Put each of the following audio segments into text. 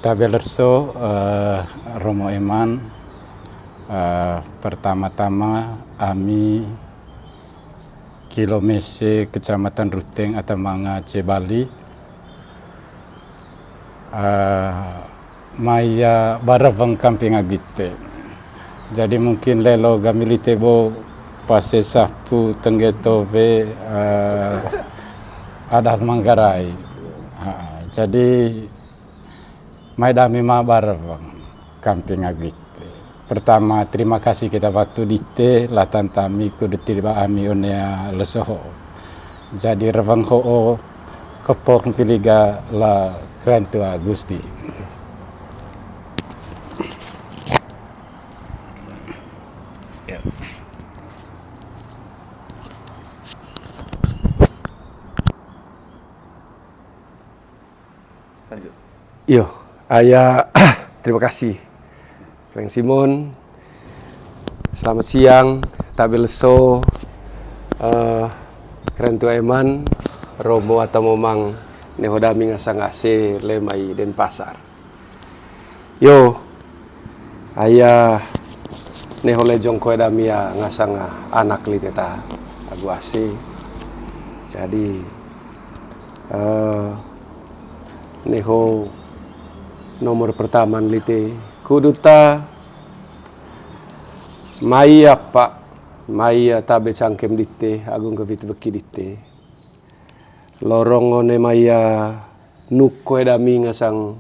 Tabelerso Romo Eman pertama-tama Ami Kilomese Kecamatan Ruteng Atamanga Cebali Maya Baravang Kamping Agite. Jadi mungkin lelo gamilite bo pase sapu tenggetobe ada Manggarai. Jadi mai dami mabar bang Kamping Agite. Pertama terima kasih kita waktu dite latan tami kudu tiba ami onea lesoho. Jadi revang ho kepok piliga la krentu Agusti. Ya. Lanjut. Yo, ayah terima kasih Kang Simon. Selamat siang, Tabelso, Krentu Eman, Romo atau Momang Nehodami ngasang ase lemai Denpasar. Yo, ayah Nehole jongko damia ngasang anak liteta agu ase. Jadi Neho nomor pertama lite kuduta Maya pak Maya tabe cangkem dite agung kevit beki dite lorong one Maya nuko edami ngasang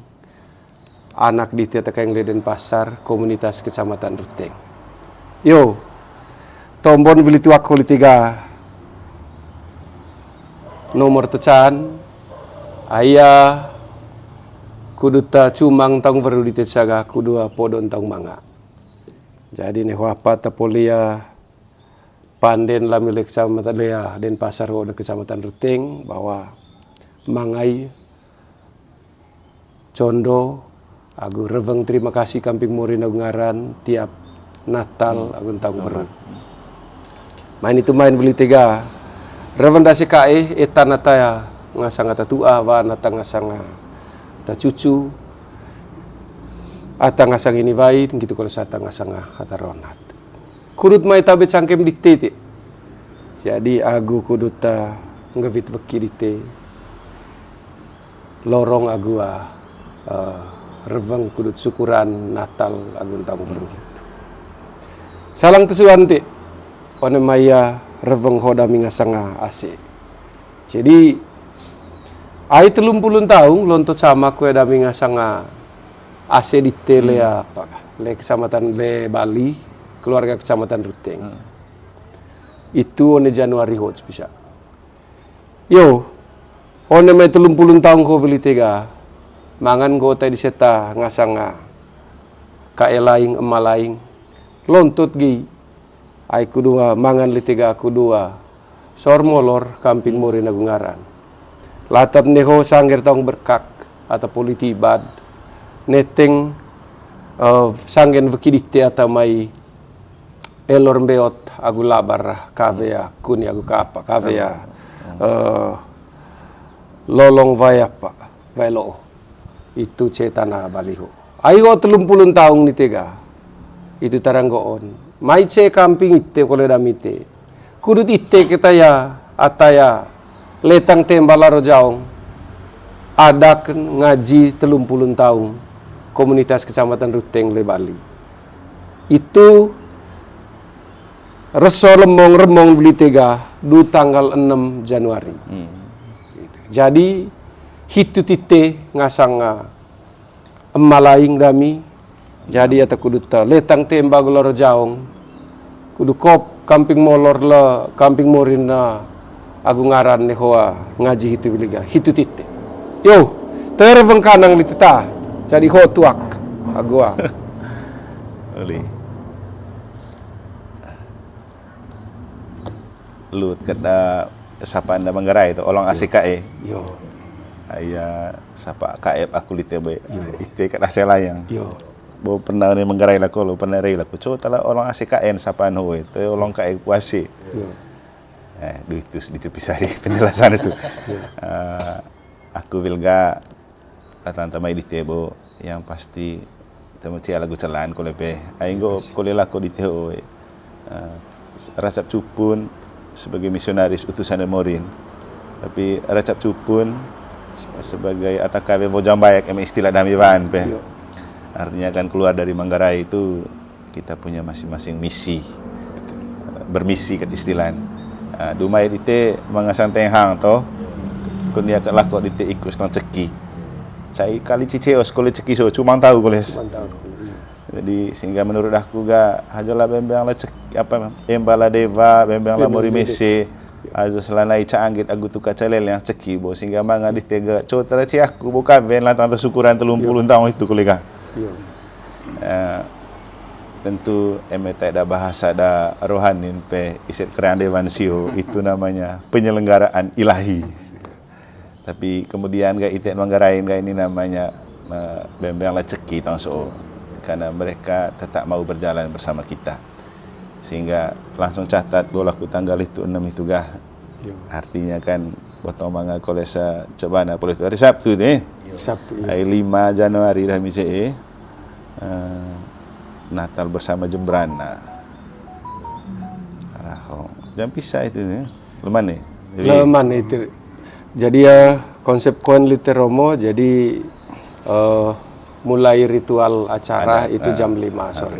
anak dite tekeng leden pasar komunitas kecamatan Ruteng. Yo tombon vilitu aku litiga nomor tecan ayah kuduta cumang tang veru di tetsaga kudua podon tang manga. Jadi neho apa tapolia panden lamile kecamatan lea Denpasar ko kecamatan Ruteng bahwa mangai condo agu reveng terima kasih Kamping Morin agungaran tiap Natal agun tang veru. Main itu main beli tiga reveng dasi kae etan ataya ngasang ata tua wa nata ngasang ta cucu ata ngasang ini baik gitu kalau sata ngasang ata ronat kudut mai tabe cangkem dite jadi agu kuduta ngevit beki dite lorong agu reveng kudut syukuran Natal agun tamu beru gitu salang tesuan te one maya reveng hodami ngasang ase jadi ai 30 tahun lontot sama kue dami ngasanga ase di tele apa le kecamatan le Bali keluarga kecamatan Ruteng. Itu one Januari hots bisa. Yo one me 30 tahun ko beli tega mangan go tai di seta ngasanga kae laing emalaing lontot gi ai kudua mangan li tega kudua sor molor Kamping Morin agungaran. Latat neho sangger tong berkak atau politibad neteng sanggen bekidite atau mai elor beot agu labar kavea kuni agu kapa kavea lolong vaya pak velo itu cetana baliho ayo 30 tahun ni tega itu taranggoon mai ce Kamping ite kole damite kudut ite kita ya ataya letang tembalaro jaong ada ngaji 30 tahun komunitas kecamatan Ruteng le Bali itu reso remong beli tega du tanggal 6 Januari gitu. Jadi hitu tite ngasang emalaing dami jadi ata kuduta letang tembalaro jaong kudu kop Kamping molor le Kamping Morin agungaran nehoa ngaji hitu biliga hitu tite yo terveng kanang litita jadi ho tuak agua Oli lut kada sapa anda Manggarai itu olong asikae yo aya sapa kaep aku litebe ite kada selayang yo bo pernah ni Manggarai lako lo pernah rei lako co tala olong asikaen sapa ho itu olong kae puasi yo itu bisa di penjelasan itu. Aku wilga latang tamay di tebo yang pasti temu cia lagu celan ko lepe ainggo ko lelako di teo Racap Cupun sebagai misionaris utusan Morin, tapi Racap Cupun sebagai atakawe Bojambayak istilah damiwan pe. Artinya kan keluar dari Manggarai itu kita punya masing-masing misi, bermisi kat istilah. Dumai dite mangasang tenghang to, kunia kat lakok dite ikut setang ceki. Cai kali ciceos kole ceki so cuma tahu koles. Jadi sehingga menurut aku ga hajola bembang la cek apa embala deva bembang la mori mese azo selanai caanggit agu tuka calel yang ceki bo sehingga manga ditega cotara ci aku buka ben la tanta syukuran 30 tahun itu kolega. Tentu emeta ada bahasa ada rohanin pe iset keran dewan sio itu namanya penyelenggaraan ilahi. Tapi kemudian ga itet Manggarain ga ini namanya bembang la ceki tang so. Karena mereka tetap mau berjalan bersama kita, sehingga langsung catat bolaku tanggal itu 6 itu gah, artinya kan botong manga kolesa cobana boleh itu hari Sabtu deh, Sabtu hari 5 Januari dah mice Natal bersama Jembrana, jam pisah itu nih, leman itu, jadi ya konsep koin literomo jadi mulai ritual acara itu jam 5 sore.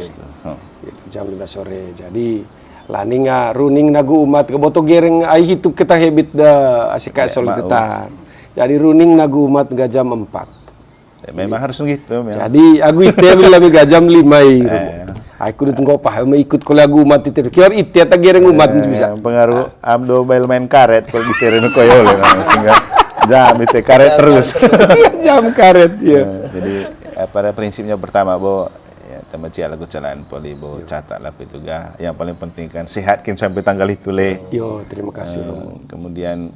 Itu jam 5 sore. Jadi laninga runing nagu umat ke boto gereng ai hidup kita hebit da asika soliditas. Jadi runing nagu umat ga jam 4. Ya, memang harus gitu. Jadi aku itu bila ga jam 5 aku ditunggu apa ikut ko lagu umat itu. Kiar itu ta gereng umat bisa. Pengaruh amdo bel main karet kalau diterenu koyole sehingga jam itu karet terus. Jam karet ya. Jadi pada prinsipnya pertama bo ya tema cia lagu jalan poli bo catat lagu itu ga yang paling penting kan sehatkin sampai tanggal itu le. Yo terima kasih. Kemudian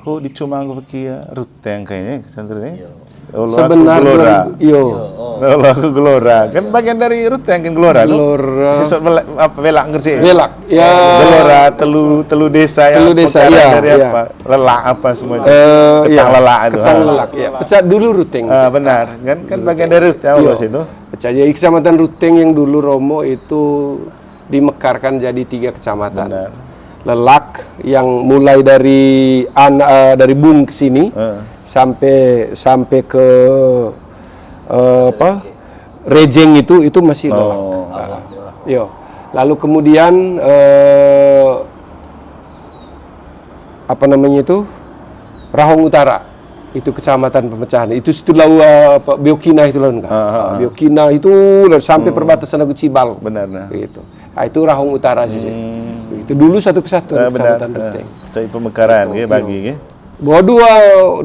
di cuma aku pikir ruteng kayaknya contohnya. Sebenarnya Allah Gelora kan bagian dari ruteng kan Gelora tuh. Sesuk apa velak ngerti? Velak. Ya. Gelora telu desa yang ya, dari ya. apa? Lelak apa semua itu. Ketang lelak itu. Ketang lelak ya. Pecah dulu ruteng. Benar. Kan bagian dari ruteng Allah situ. Pecah jadi kecamatan Ruteng yang dulu Romo itu dimekarkan jadi 3 kecamatan. Benar. Lelak yang mulai dari dari Bung ke sini sampai ke Rejeng itu masih Lelak. Yo. Lalu kemudian apa namanya itu Rahong Utara itu kecamatan pemecahan itu setelah Biokina itu lalu Biokina itu sampai perbatasan Lagu Cibal. Benar nah. Gitu. Itu Rahong Utara sih. Itu dulu satu kesatuan kecamatan Ruteng. Cai pemekaran bagi Bahwa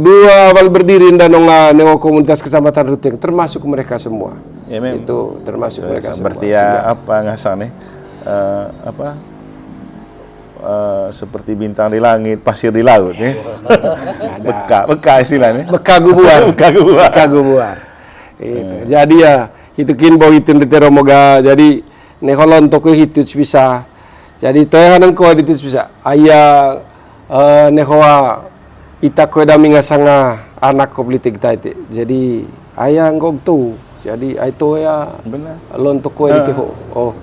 dua awal berdiri danonga neo komunitas kecamatan Ruteng termasuk mereka semua. Ya, itu termasuk mereka seperti semua. Ya apa ngasang nih seperti bintang di langit, pasir di laut ya. Beka istilahnya. Beka gubuar. Itu. Jadi ya hitukin bawa itu di teromoga. Jadi neholon toko hitu bisa. Jadi toya hanang ko itu bisa. Ayah nehoa ita ko dami ngasanga anak ko politik kita itu. Jadi ayah ngog tu. Jadi itu ya benar. Lon toko itu oh.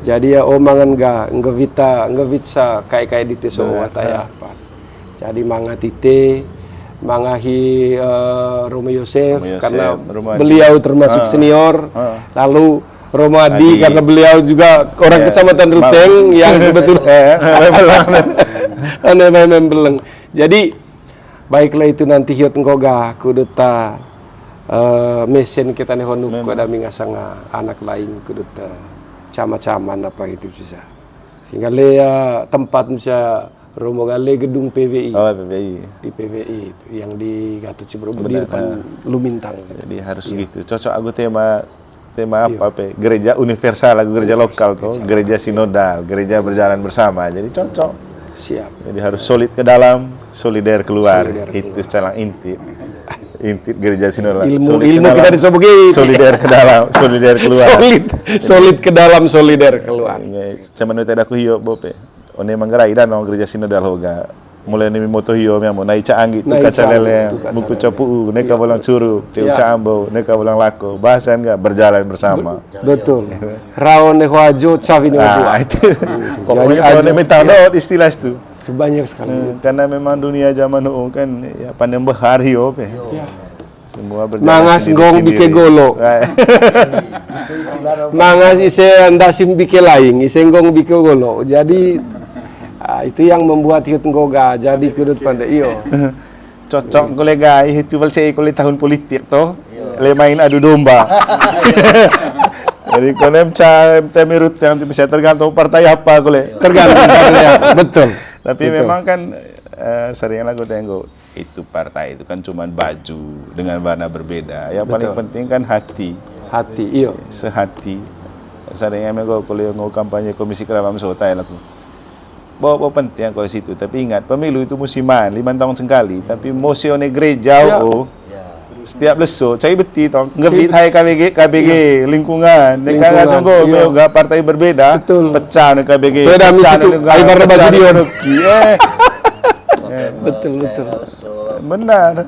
Jadi ya mangan ngevitsa kai di teso wataya apa. Jadi manga tite mangahi Romo Yosef karena beliau termasuk senior. Lalu Romadi karena beliau juga orang kecamatan Ruteng yang kebetulan membeleng. Jadi baiklah itu nanti hiot ngoga kuduta mesin kita nih honuk kada mingasanga anak lain kuduta caman apa itu bisa. Sehingga lea tempat bisa Romo gale gedung PWI. Di PWI itu yang di Gatot Subroto di depan Lumintang. Jadi harus gitu. Cocok aku tema apa gereja universal lagu gereja lokal tuh, gereja sinodal, gereja berjalan bersama. Jadi cocok. Siap. Jadi harus solid ke dalam, solider keluar. Itu secara inti gereja sinodal. Ilmu kita disobegi. Solider ke dalam, solider keluar. solid ke dalam, solider keluar. Cuman itu aku hiyo bope. One Manggarai dan gereja sinodal hoga mulai ni moto hiyo memang naik angit tu Naik kaca angit lele tu kaca buku lele. capu neka bolang curu teu Ya. cambo neka bolang lako bahasan enggak berjalan bersama. Betul. Raon hoajo cavine Ah, buat. itu. Pokoknya kalau ajo- ni minta doa istilah itu. Sebanyak sekali. Karena memang dunia zaman nu kan ya pandai behar hiyo pe. Ya. Semua berjalan Mangas gong bike golo. Mangas ise anda sim bike laing, ise gong bike golo. Jadi itu yang membuat hiut ngoga jadi kudut pandai iyo. Cocok kolega itu balsei kole tahun politik toh. Le main adu domba. Jadi konem temirut yang bisa tergantung partai apa kole. Tergantung ya. Betul. Tapi memang kan sering aku tengok itu partai itu kan cuman baju dengan warna berbeda. Yang paling penting kan hati. Hati iyo. Sehati. Seringnya memang kalau ngau kampanye Komisi Keramaian Sota ya aku. Bawa penting kalau situ. Tapi ingat pemilu itu musiman 5 tahun sekali. Tapi mosione gereja setiap leso cai beti tong ngebit hai KBG lingkungan neka Lingkungan, tunggu iya. meuga partai berbeda Betul. pecah nih KBG Beda misi pecah tu, nih ai barra baju dia. eh Betul. benar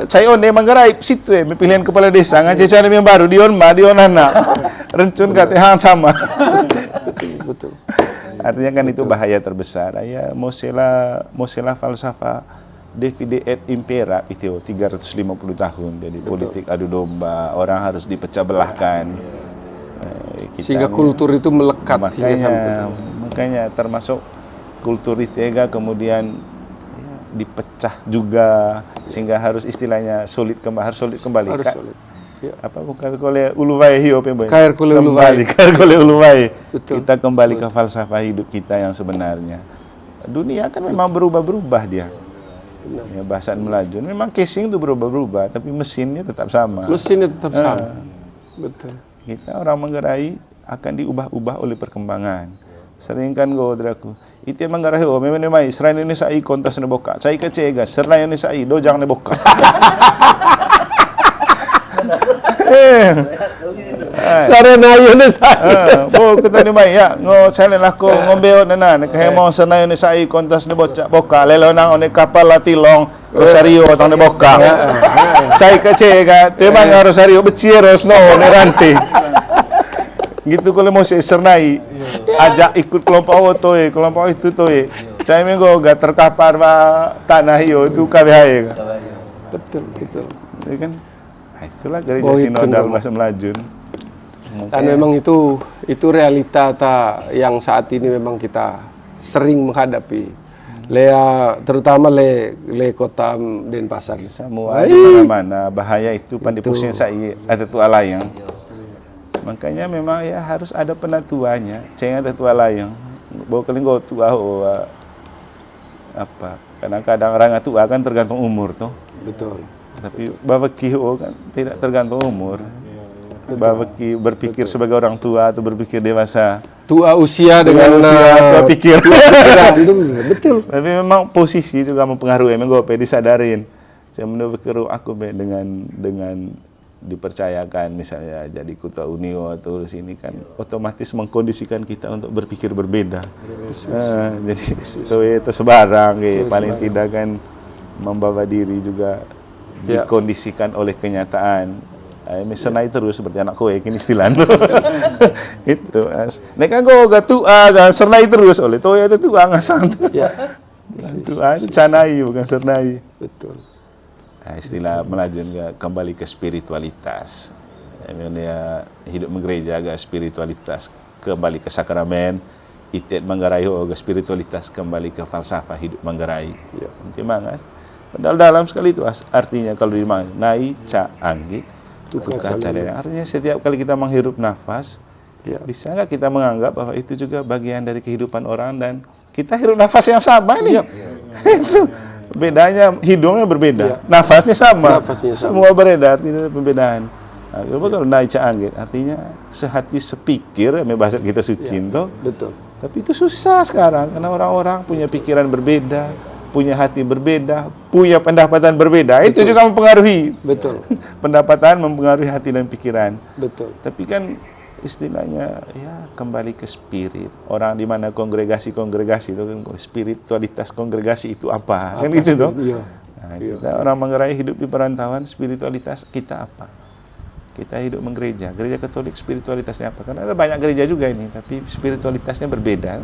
saya on manggarai situ pilihan kepala desa ngaji cara yang baru dion anak rencun kata hang sama Betul. artinya kan itu bahaya terbesar ya mosela falsafah divide et impera itu 350 tahun jadi politik adu domba orang harus dipecah belahkan Sehingga kultur itu melekat hingga sampai. makanya termasuk kultur itega kemudian dipecah juga sehingga harus istilahnya solid kembali Harus solid. Ya. apa bukan kole uluwai hiyo pembe Kair kole uluwai. kair kole uluwai Betul. kita kembali ke falsafah hidup kita yang sebenarnya dunia kan memang berubah dia ya bahasa melaju memang casing itu berubah tapi mesinnya tetap sama Mesinnya tetap sama. Betul. kita orang Manggarai akan diubah-ubah oleh perkembangan sering kan godraku itu Manggarai memang mai selain ini sai kontas ne boka sai kecega selain ini sai dojang ne boka Sarana yun sa. bo kita ni mai ya ngo selen lako ngombe nana ne kahemo sanayo ni sai kontas ne boka lelo nang one kapal latilong Rosario tang ne boka sai kecega temang Rosario becieros no ne ranti gitu kalau mau sernai ajak ikut kelompok itu saya menggo gak terkapar tanah hiyo itu KBH Betul. ya kan nah, itulah gereja Oh, itu sinodal memang. bahasa Melajun Dan memang itu realita yang saat ini memang kita sering menghadapi. Terutama le kota Denpasar. semua di mana-mana bahaya itu pandai pusing saya ada tua layang makanya memang ya harus ada penatuannya jangan ada tua layang bawa kelinggo tua apa kadang-kadang orang tua kan tergantung umur tuh Betul. tapi babaki kan tidak tergantung umur babaki berpikir sebagai orang tua atau berpikir dewasa Tua usia dengan tua pikir itu betul. tapi memang posisi juga mempengaruhi memang gue disadarin saya menurut aku dengan dipercayakan misalnya jadi ketua Unio atau sini kan otomatis mengkondisikan kita untuk berpikir berbeda. Jadi itu sebarang paling tidak kan membawa diri juga dikondisikan oleh kenyataan. Misalnya terus seperti anak kowe kini istilah itu. Nek kan go gatua kan sernai terus oleh toya itu tua ngasang. Ya. Tua itu canai bukan sernai. Betul. Nah, istilah Melajun kembali ke spiritualitas. Ya, hidup menggereja agak spiritualitas kembali ke sakramen. Itet Manggarai ke spiritualitas kembali ke falsafah hidup Manggarai. Ya. Gimana? Padahal dalam sekali itu artinya kalau dimana nai ca anggi tukar caranya. Artinya setiap kali kita menghirup nafas, bisa nggak kita menganggap bahwa itu juga bagian dari kehidupan orang dan kita hirup nafas yang sama nih. Itu bedanya hidungnya berbeda, nafasnya sama, semua beredar, tidak ada perbedaan. Nah, kalau naik angin, artinya sehati sepikir, bahasa kita suci itu. Betul. Tapi itu susah sekarang karena orang-orang punya pikiran berbeda, punya hati berbeda, punya pendapatan berbeda. Betul. Itu juga mempengaruhi. Betul. Pendapatan mempengaruhi hati dan pikiran. Betul. Tapi kan istilahnya ya kembali ke spirit. Orang di mana kongregasi itu kan spiritualitas kongregasi itu apa kan gitu toh. Iya. Nah, kita orang Manggarai hidup di perantauan, spiritualitas kita apa? Kita hidup menggereja. Gereja Katolik spiritualitasnya apa? Karena ada banyak gereja juga ini, tapi spiritualitasnya berbeda.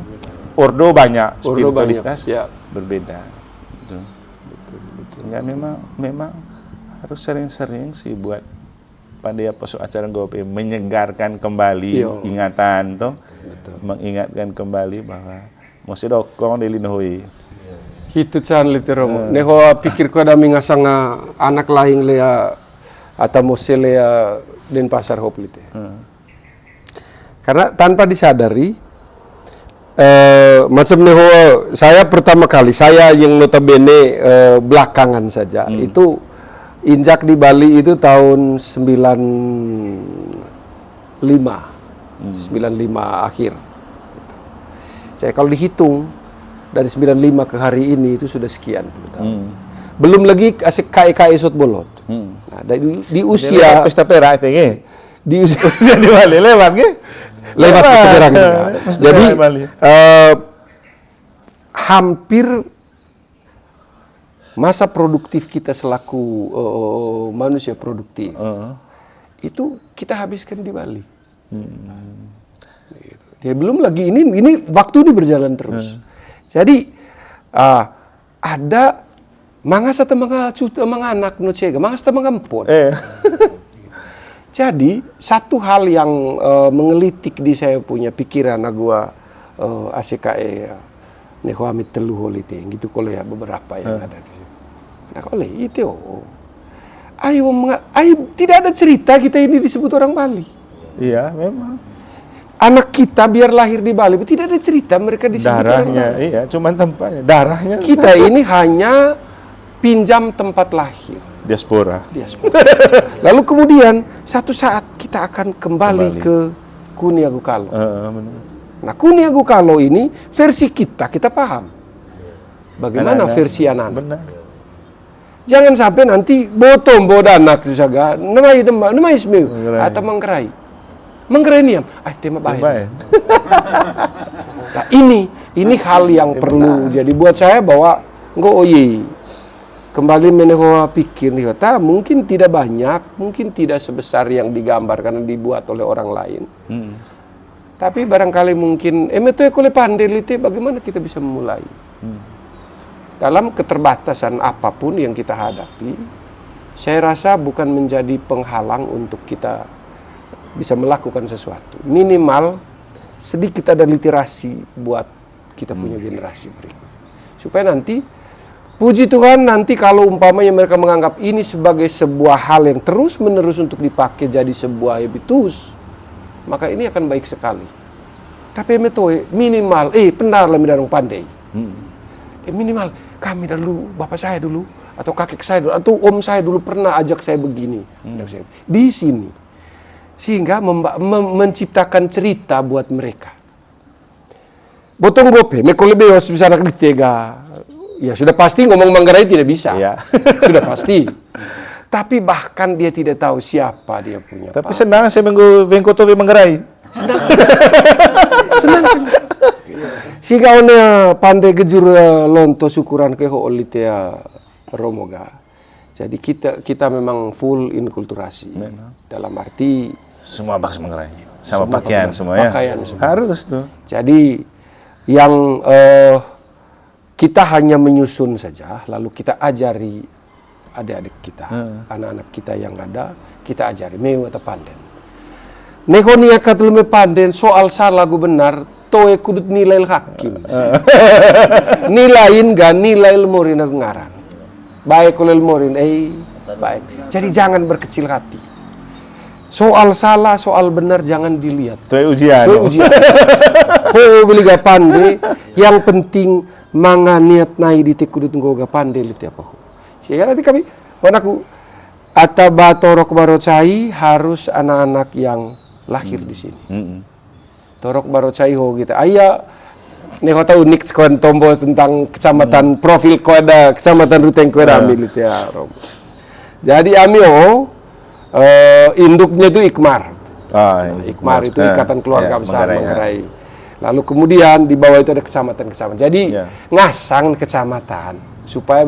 Ordo banyak, spiritualitas berbeda. Gitu. Sehingga memang harus sering-sering sih buat pada posok acara GOP menyegarkan kembali ingatan toh, mengingatkan kembali bahwa mesti dokong dari Linohoi. Hitu can literomo. Neho pikir ko ada mingasanga anak lahing lea atau mose lea den pasar hop lite. Karena tanpa disadari macam neho saya pertama kali saya yang notabene belakangan saja itu injak di Bali itu tahun 95 akhir. Saya kalau dihitung dari 95 ke hari ini itu sudah sekian puluh tahun. Belum lagi asik KI Sot Bolot. Nah, di usia pesta perak itu di usia di Bali lewat lewat pesta perak. Jadi hampir masa produktif kita selaku manusia produktif itu kita habiskan di Bali. Ya, belum lagi ini waktu ini berjalan terus. Jadi ada mangasa temanga anak no cega, mangasa temanga empon. Jadi satu hal yang mengelitik di saya punya pikiran agua ACKE neho amit telu holite gitu kalau ya beberapa yang ada di situ. Nah kalau itu ayo tidak ada cerita kita ini disebut orang Bali. Iya, memang. Anak kita biar lahir di Bali, tidak ada cerita mereka disebut darahnya, iya, cuman tempatnya, darahnya. Kita ini hanya pinjam tempat lahir. Diaspora. Lalu kemudian satu saat kita akan kembali ke Kuniagu Kalo. Nah Kuniagu Kalo ini versi kita paham. Bagaimana versi anak-anak? Benar. Jangan sampai nanti botong bodanak itu saja, namai ismeu atau menggerai. Menggereniam, tema baik. Nah, ini hal yang perlu jadi buat saya bahwa kembali meneho pikir nih, mungkin tidak banyak, mungkin tidak sebesar yang digambar karena dibuat oleh orang lain. Tapi barangkali mungkin emeto ekole pandelite bagaimana kita bisa memulai. Dalam keterbatasan apapun yang kita hadapi, saya rasa bukan menjadi penghalang untuk kita bisa melakukan sesuatu. Minimal sedikit ada literasi buat kita punya generasi berikut. Supaya nanti, puji Tuhan nanti kalau umpamanya mereka menganggap ini sebagai sebuah hal yang terus-menerus untuk dipakai jadi sebuah habitus, maka ini akan baik sekali. Tapi minimal, benar lah midang pandai. Minimal, kami dulu, bapak saya dulu, atau kakek saya dulu, atau om saya dulu pernah ajak saya begini. Di sini. Sehingga menciptakan cerita buat mereka. Botong gope, mekole beos bisa anak ditega. Ya sudah pasti ngomong Manggarai tidak bisa. Ya. Sudah pasti. Tapi bahkan dia tidak tahu siapa dia punya. Tapi senang saya mengkoto Manggarai. Senang. Sehingga ona pandai gejur lonto syukuran ke olitea romoga. Jadi kita memang full inkulturasi. Dalam arti semua bahasa Manggarai. Sama pakaian semua ya. Pakaian semua. Harus tuh. Jadi yang kita hanya menyusun saja, lalu kita ajari adik-adik kita, anak-anak kita yang ada, kita ajari meu atau panden. Nehonia katulume panden soal salah gue benar, toe kudut nilai hakim. Nilain gak nilai lemorin aku ngarang. Baik oleh lemorin, baik. Jadi jangan berkecil hati. Soal salah, soal benar jangan dilihat. Itu ujian. Ko beli ga pande, yang penting manga niat nai di tikudut ngoga pande liti apa ho. Sehingga nanti kami, wanaku ataba torok barocai harus anak-anak yang lahir di sini. Torok barocai ho gitu. Ayah nih kau tahu Nix kon tombol tentang kecamatan profil koda kecamatan Ruteng koda ambil itu ya. Jadi amio induknya itu Ikmar. Ikmar itu Ikatan Keluarga Besar Manggarai. Lalu kemudian di bawah itu ada kecamatan-kecamatan. Jadi ngasang kecamatan supaya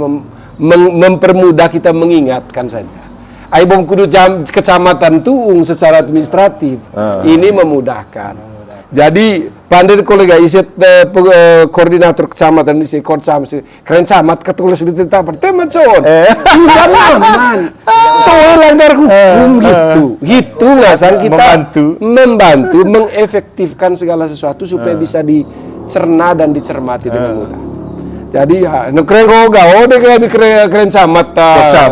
mempermudah kita mengingatkan saja. Aibong kudu kecamatan tuung secara administratif. Ini memudahkan. Jadi pandai kolega iset koordinator kecamatan di Korcam keren camat ketulis di tetapan teman son. Udah aman. Tahu langgar hukum gitu ngasang kita membantu mengefektifkan segala sesuatu supaya bisa dicerna dan dicermati dengan mudah. Jadi ya, keren hoga, deh keren camat Korcam.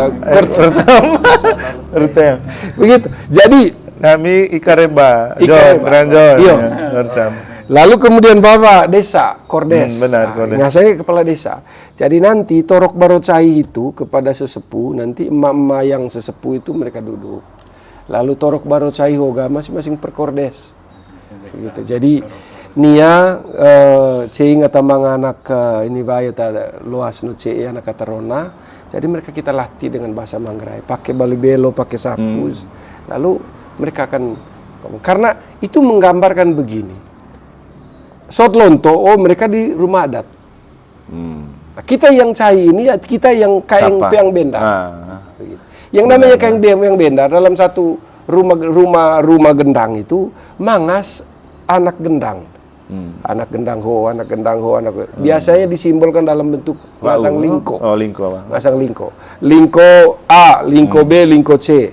Begitu. Jadi kami Ikaremba, John. Lalu kemudian Bapak Desa, Kordes. Benar, Kordes. Nah, saya kepala desa. Jadi nanti Torok Barocai itu kepada sesepuh, nanti emak-emak yang sesepuh itu mereka duduk. Lalu Torok Barocai hoga masing-masing per Kordes. Gitu. Jadi Nia cing atambang anak ini bahaya luas no ce anak katarona. Jadi mereka kita latih dengan bahasa Manggarai, pakai balibelo, pakai sapus. Lalu mereka akan, karena itu menggambarkan begini. Sot lonto, mereka di rumah adat. Nah, kita yang cai ini, kita yang kaeng peang bendar. Begitu. Yang namanya kaeng peang bendar dalam satu rumah gendang itu mangas anak gendang. Anak gendang ho. Biasanya disimbolkan dalam bentuk masang lingko. Masang lingko. Lingko A, lingko B, lingko C.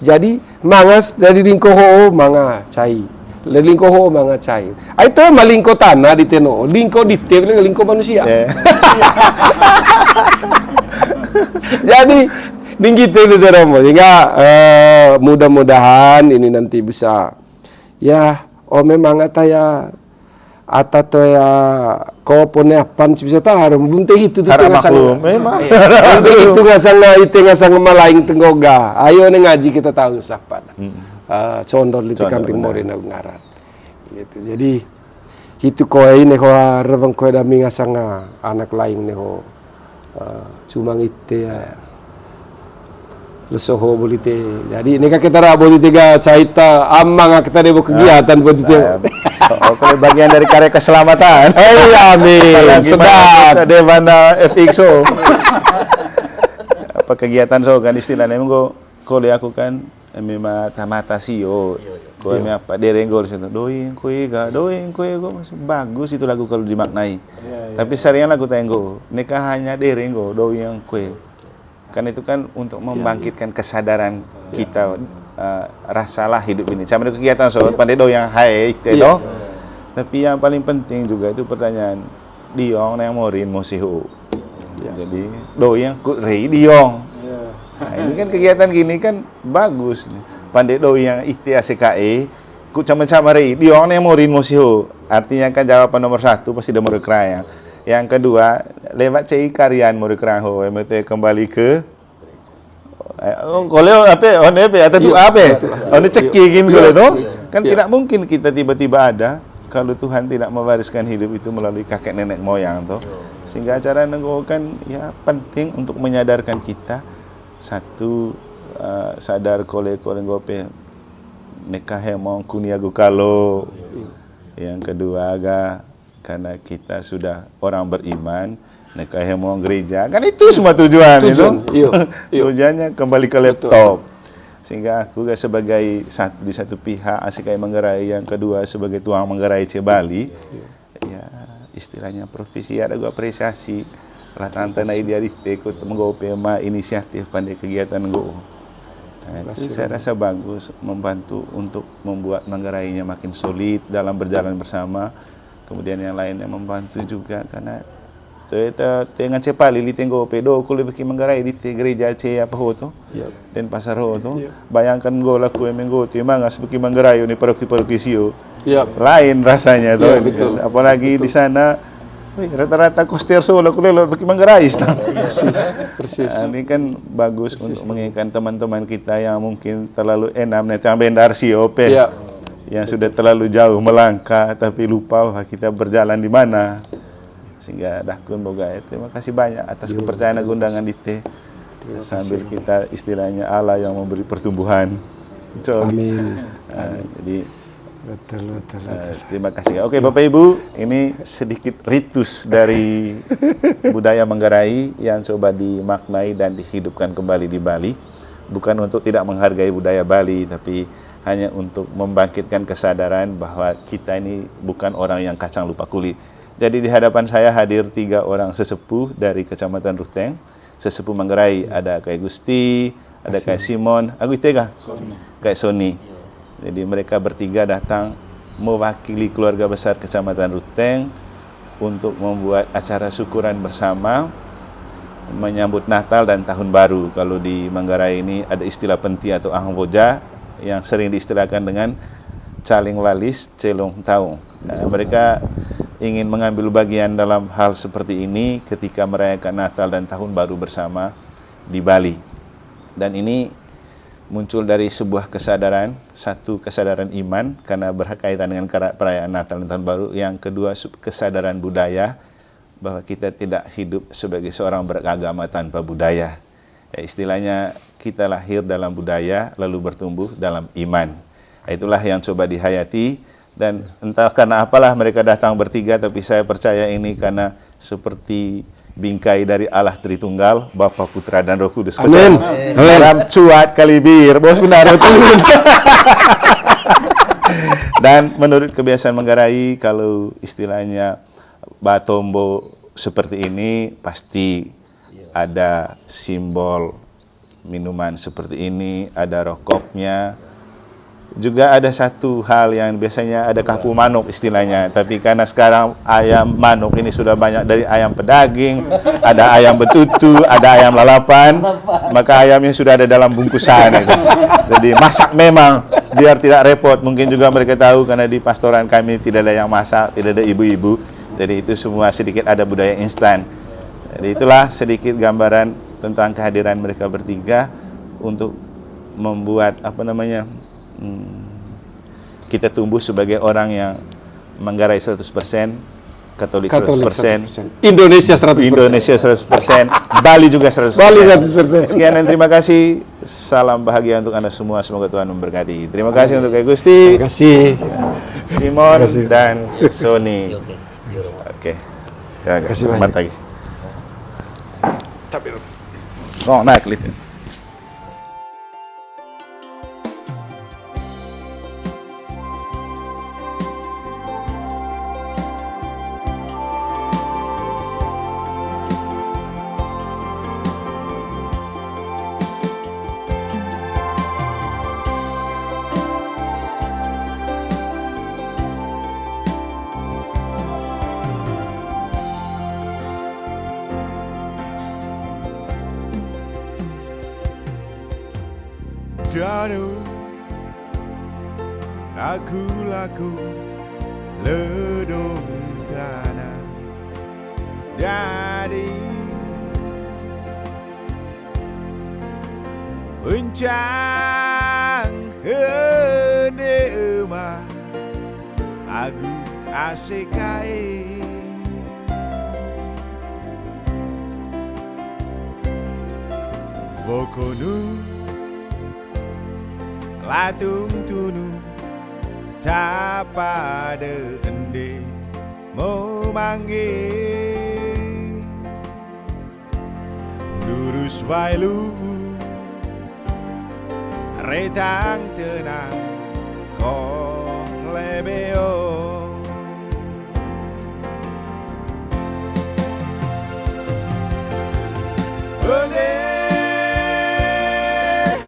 Jadi mangas dari lingko ho manga cai. Lingko ho manga cai. Itu mah lingko tanah di teno. Lingko di te lingko manusia. Jadi begitu itu Romo. Sehingga mudah-mudahan ini nanti bisa ya memang ataya atato ya ko pone apan bisa tahu belum teh itu tuh ngasang memang itu ngasang malaing tenggoga ayo nih ngaji kita tahu siapa condor di kampung Morin ngaran gitu. Jadi itu ko ini ko reveng ko dami ngasang anak lain nih ko cuma itu ya lesoho bolite. Jadi neka kita rabo di tiga caita amang kita debo kegiatan buat itu. Kalau bagian dari karya keselamatan. Amin. Sedap. Ada mana FXO. Apa kegiatan so kan istilahnya mengko kalau aku kan memang mata sio. Kau apa derengol situ. Doing kue masih bagus itu lagu kalau dimaknai. Tapi sering lagu tenggo. Neka hanya derengol doing kue. Kan itu kan untuk membangkitkan kesadaran kita rasalah hidup ini. Sama kegiatan so pandai do yang hai itu do. Tapi yang paling penting juga itu pertanyaan diong yang morin mosiho. Jadi do yang rei diong. Nah, ini kan kegiatan gini kan bagus. Pandai do yang ITACKE ku sama-sama rei diong yang morin mosiho. Artinya kan jawaban nomor 1 pasti ada murid keraya. Yang kedua, lewat cai karyan murid keraho, emete kembali ke kalau apa, atau apa, cekikin kalau itu, kan tidak mungkin kita tiba-tiba ada kalau Tuhan tidak mewariskan hidup itu melalui kakek nenek moyang tuh. Sehingga acara nenggo kan ya penting untuk menyadarkan kita satu sadar kole ngope nekah hemong kuniagu kalau, yang kedua agak karena kita sudah orang beriman, nekah mau gereja, kan itu semua tujuan. Itu. Tujuannya kembali ke laptop. Sehingga aku sebagai di satu pihak asik kayak Manggarai, yang kedua sebagai tuang Manggarai Bali, ya istilahnya profesi ada gue apresiasi. Lah tantana idealis ikut menggope inisiatif pandai kegiatan gue. Nah, itu saya rasa bagus membantu untuk membuat Manggarainya makin solid dalam berjalan bersama. Kemudian yang lainnya membantu juga karena kita tengah cepali li tenggo pedo kulit beki Manggarai di gereja ce apa ho to dan pasar ho to bayangkan go laku emenggo ti mangas beki Manggarai ni paroki sio lain rasanya to apalagi di sana rata-rata koster so laku lelot beki Manggarai persis. Ini kan bagus persis, untuk mengingatkan teman-teman kita yang mungkin terlalu enam nanti bendar sio pe yang sudah terlalu jauh melangkah tapi lupa bahwa kita berjalan di mana. Sehingga dakun boga terima kasih banyak atas kepercayaan undangan di sambil kita istilahnya Allah yang memberi pertumbuhan. Amin. Jadi Betul. terima kasih. Oke, Bapak Ibu, ini sedikit ritus dari budaya Manggarai yang coba dimaknai dan dihidupkan kembali di Bali. Bukan untuk tidak menghargai budaya Bali, tapi hanya untuk membangkitkan kesadaran bahwa kita ini bukan orang yang kacang lupa kulit. Jadi di hadapan saya hadir 3 orang sesepuh dari Kecamatan Ruteng, sesepuh Manggarai. Ada Kak Gusti, ada Kak Simon, aku itega? Kak Sony. Jadi mereka bertiga datang mewakili keluarga besar Kecamatan Ruteng untuk membuat acara syukuran bersama menyambut Natal dan Tahun Baru. Kalau di Manggarai ini ada istilah penti atau ahangboja yang sering diistilahkan dengan caling walis celong taung. Mereka ingin mengambil bagian dalam hal seperti ini ketika merayakan Natal dan Tahun Baru bersama di Bali. Dan ini muncul dari sebuah kesadaran, satu kesadaran iman karena berkaitan dengan perayaan Natal dan Tahun Baru. Yang kedua, kesadaran budaya bahwa kita tidak hidup sebagai seorang beragama tanpa budaya. Ya, istilahnya kita lahir dalam budaya lalu bertumbuh dalam iman. Itulah yang coba dihayati, dan entah karena apalah mereka datang bertiga, tapi saya percaya ini karena seperti bingkai dari Allah Tritunggal, Bapa, Putra, dan Roh Kudus. Amin. Dalam cuat kalibir, bos benar betul. Dan menurut kebiasaan Manggarai, kalau istilahnya batombo seperti ini pasti ada simbol minuman seperti ini, ada rokoknya. Juga ada satu hal yang biasanya ada kaku manuk istilahnya, tapi karena sekarang ayam manuk ini sudah banyak, dari ayam pedaging, ada ayam betutu, ada ayam lalapan, maka ayamnya sudah ada dalam bungkusan itu. Jadi masak memang biar tidak repot. Mungkin juga mereka tahu karena di pastoran kami tidak ada yang masak, tidak ada ibu-ibu. Jadi itu semua sedikit ada budaya instan. Jadi itulah sedikit gambaran tentang kehadiran mereka bertiga untuk membuat kita tumbuh sebagai orang yang Manggarai 100%, Katolik 100%, Indonesia 100%. Indonesia 100%, Bali juga 100%. Bali 100%. Sekian dan terima kasih. Salam bahagia untuk Anda semua. Semoga Tuhan memberkati. Terima kasih untuk Kak Gusti, Terima kasih. Simon, dan Sony. Oke. Terima kasih banyak. Selamat pagi. Oh, naik lihat. Danu laku-laku ledung tanah dari Uncang hene emah agu asekai Vokonu latung tunu tapada ende mau manggil lurus bailu retang tenang kong lebeo